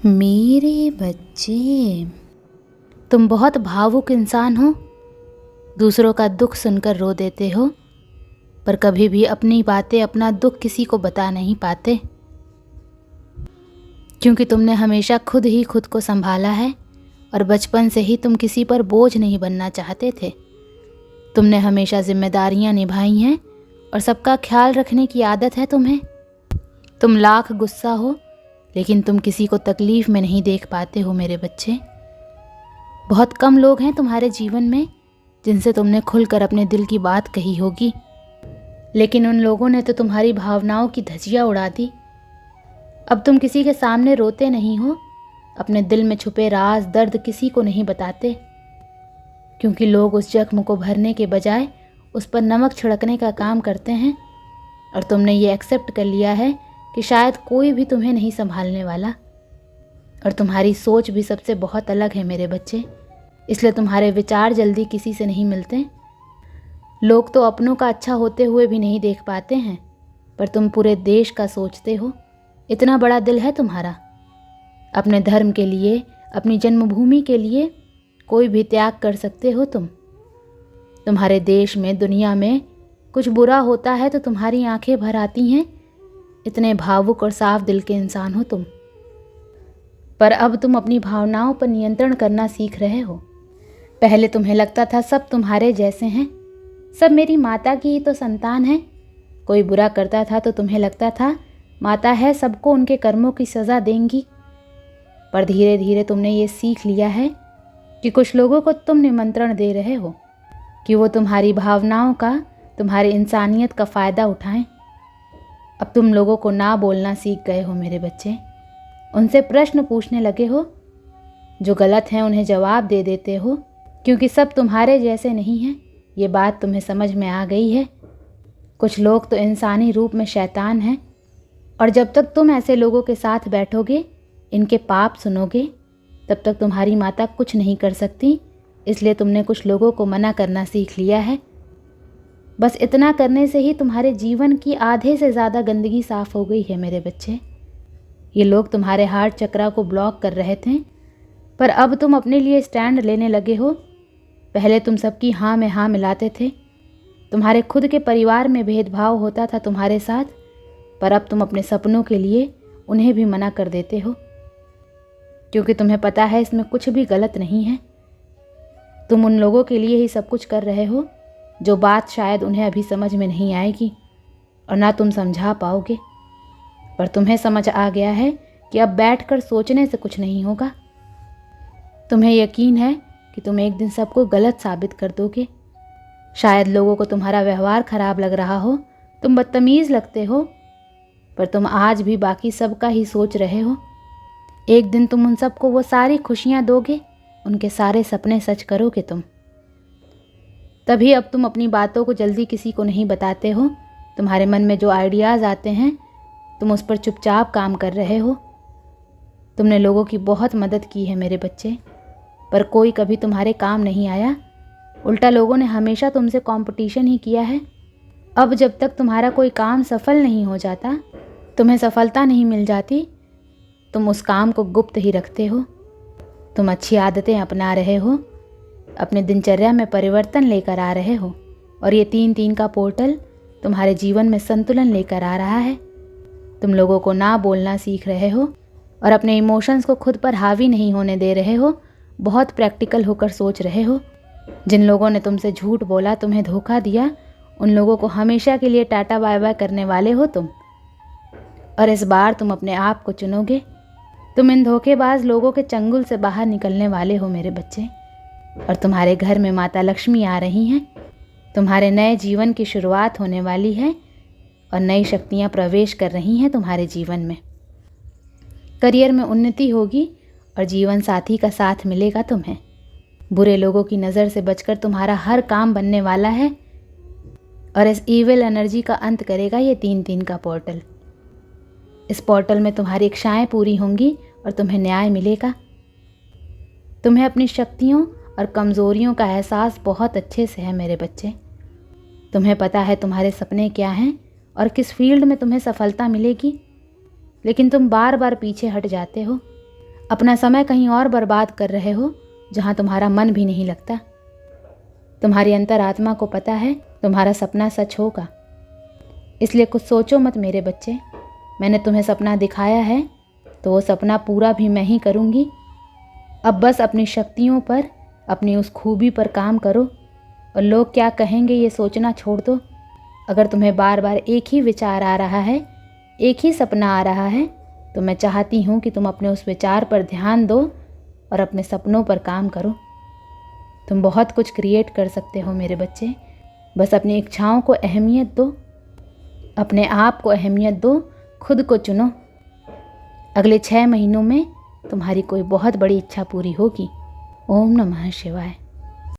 मेरे बच्चे, तुम बहुत भावुक इंसान हो। दूसरों का दुख सुनकर रो देते हो, पर कभी भी अपनी बातें, अपना दुख किसी को बता नहीं पाते, क्योंकि तुमने हमेशा खुद ही खुद को संभाला है और बचपन से ही तुम किसी पर बोझ नहीं बनना चाहते थे। तुमने हमेशा जिम्मेदारियां निभाई हैं और सबका ख्याल रखने की आदत है तुम्हें। तुम लाख गुस्सा हो, लेकिन तुम किसी को तकलीफ़ में नहीं देख पाते हो मेरे बच्चे। बहुत कम लोग हैं तुम्हारे जीवन में जिनसे तुमने खुलकर अपने दिल की बात कही होगी, लेकिन उन लोगों ने तो तुम्हारी भावनाओं की धज्जियां उड़ा दी। अब तुम किसी के सामने रोते नहीं हो, अपने दिल में छुपे राज दर्द किसी को नहीं बताते, क्योंकि लोग उस जख्म को भरने के बजाय उस पर नमक छिड़कने का काम करते हैं। और तुमने ये एक्सेप्ट कर लिया है कि शायद कोई भी तुम्हें नहीं संभालने वाला। और तुम्हारी सोच भी सबसे बहुत अलग है मेरे बच्चे, इसलिए तुम्हारे विचार जल्दी किसी से नहीं मिलते। लोग तो अपनों का अच्छा होते हुए भी नहीं देख पाते हैं, पर तुम पूरे देश का सोचते हो। इतना बड़ा दिल है तुम्हारा। अपने धर्म के लिए, अपनी जन्मभूमि के लिए कोई भी त्याग कर सकते हो तुम। तुम्हारे देश में, दुनिया में कुछ बुरा होता है तो तुम्हारी आंखें भर आती हैं। इतने भावुक और साफ दिल के इंसान हो तुम। पर अब तुम अपनी भावनाओं पर नियंत्रण करना सीख रहे हो। पहले तुम्हें लगता था सब तुम्हारे जैसे हैं, सब मेरी माता की ही तो संतान है। कोई बुरा करता था तो तुम्हें लगता था माता है, सबको उनके कर्मों की सज़ा देंगी। पर धीरे धीरे तुमने ये सीख लिया है कि कुछ लोगों को तुम निमंत्रण दे रहे हो कि वो तुम्हारी भावनाओं का, तुम्हारी इंसानियत का फ़ायदा उठाएं। अब तुम लोगों को ना बोलना सीख गए हो मेरे बच्चे। उनसे प्रश्न पूछने लगे हो, जो गलत हैं उन्हें जवाब दे देते हो, क्योंकि सब तुम्हारे जैसे नहीं हैं। ये बात तुम्हें समझ में आ गई है। कुछ लोग तो इंसानी रूप में शैतान हैं, और जब तक तुम ऐसे लोगों के साथ बैठोगे, इनके पाप सुनोगे, तब तक तुम्हारी माता कुछ नहीं कर सकती। इसलिए तुमने कुछ लोगों को मना करना सीख लिया है। बस इतना करने से ही तुम्हारे जीवन की आधे से ज़्यादा गंदगी साफ़ हो गई है मेरे बच्चे। ये लोग तुम्हारे हार्ट चक्रा को ब्लॉक कर रहे थे, पर अब तुम अपने लिए स्टैंड लेने लगे हो। पहले तुम सबकी हाँ में हाँ मिलाते थे। तुम्हारे खुद के परिवार में भेदभाव होता था तुम्हारे साथ, पर अब तुम अपने सपनों के लिए उन्हें भी मना कर देते हो, क्योंकि तुम्हें पता है इसमें कुछ भी गलत नहीं है। तुम उन लोगों के लिए ही सब कुछ कर रहे हो जो बात शायद उन्हें अभी समझ में नहीं आएगी और ना तुम समझा पाओगे। पर तुम्हें समझ आ गया है कि अब बैठकर सोचने से कुछ नहीं होगा। तुम्हें यकीन है कि तुम एक दिन सबको गलत साबित कर दोगे। शायद लोगों को तुम्हारा व्यवहार खराब लग रहा हो, तुम बदतमीज़ लगते हो, पर तुम आज भी बाकी सबका ही सोच रहे हो। एक दिन तुम उन सबको वो सारी खुशियाँ दोगे, उनके सारे सपने सच करोगे तुम। तभी अब तुम अपनी बातों को जल्दी किसी को नहीं बताते हो। तुम्हारे मन में जो आइडियाज़ आते हैं, तुम उस पर चुपचाप काम कर रहे हो। तुमने लोगों की बहुत मदद की है मेरे बच्चे, पर कोई कभी तुम्हारे काम नहीं आया। उल्टा लोगों ने हमेशा तुमसे कंपटीशन ही किया है। अब जब तक तुम्हारा कोई काम सफल नहीं हो जाता, तुम्हें सफलता नहीं मिल जाती, तुम उस काम को गुप्त ही रखते हो। तुम अच्छी आदतें अपना रहे हो, अपने दिनचर्या में परिवर्तन लेकर आ रहे हो, और ये 3-3 का पोर्टल तुम्हारे जीवन में संतुलन लेकर आ रहा है। तुम लोगों को ना बोलना सीख रहे हो और अपने इमोशंस को खुद पर हावी नहीं होने दे रहे हो। बहुत प्रैक्टिकल होकर सोच रहे हो। जिन लोगों ने तुमसे झूठ बोला, तुम्हें धोखा दिया, उन लोगों को हमेशा के लिए टाटा बाय बाय करने वाले हो तुम। और इस बार तुम अपने आप को चुनोगे। तुम इन धोखेबाज लोगों के चंगुल से बाहर निकलने वाले हो मेरे बच्चे। और तुम्हारे घर में माता लक्ष्मी आ रही हैं। तुम्हारे नए जीवन की शुरुआत होने वाली है और नई शक्तियाँ प्रवेश कर रही हैं तुम्हारे जीवन में। करियर में उन्नति होगी और जीवन साथी का साथ मिलेगा तुम्हें। बुरे लोगों की नज़र से बचकर तुम्हारा हर काम बनने वाला है, और इस ईविल एनर्जी का अंत करेगा ये 3-3 का पोर्टल। इस पोर्टल में तुम्हारी इच्छाएं पूरी होंगी और तुम्हें न्याय मिलेगा। तुम्हें अपनी शक्तियों और कमज़ोरियों का एहसास बहुत अच्छे से है मेरे बच्चे। तुम्हें पता है तुम्हारे सपने क्या हैं और किस फील्ड में तुम्हें सफलता मिलेगी, लेकिन तुम बार बार पीछे हट जाते हो। अपना समय कहीं और बर्बाद कर रहे हो जहाँ तुम्हारा मन भी नहीं लगता। तुम्हारी अंतरात्मा को पता है तुम्हारा सपना सच होगा, इसलिए कुछ सोचो मत मेरे बच्चे। मैंने तुम्हें सपना दिखाया है तो वो सपना पूरा भी मैं ही करूँगी। अब बस अपनी शक्तियों पर, अपनी उस खूबी पर काम करो और लोग क्या कहेंगे ये सोचना छोड़ दो। अगर तुम्हें बार बार एक ही विचार आ रहा है, एक ही सपना आ रहा है, तो मैं चाहती हूँ कि तुम अपने उस विचार पर ध्यान दो और अपने सपनों पर काम करो। तुम बहुत कुछ क्रिएट कर सकते हो मेरे बच्चे। बस अपनी इच्छाओं को अहमियत दो, अपने आप को अहमियत दो, खुद को चुनो। अगले 6 महीनों में तुम्हारी कोई बहुत बड़ी इच्छा पूरी होगी। ओम नमः शिवाय।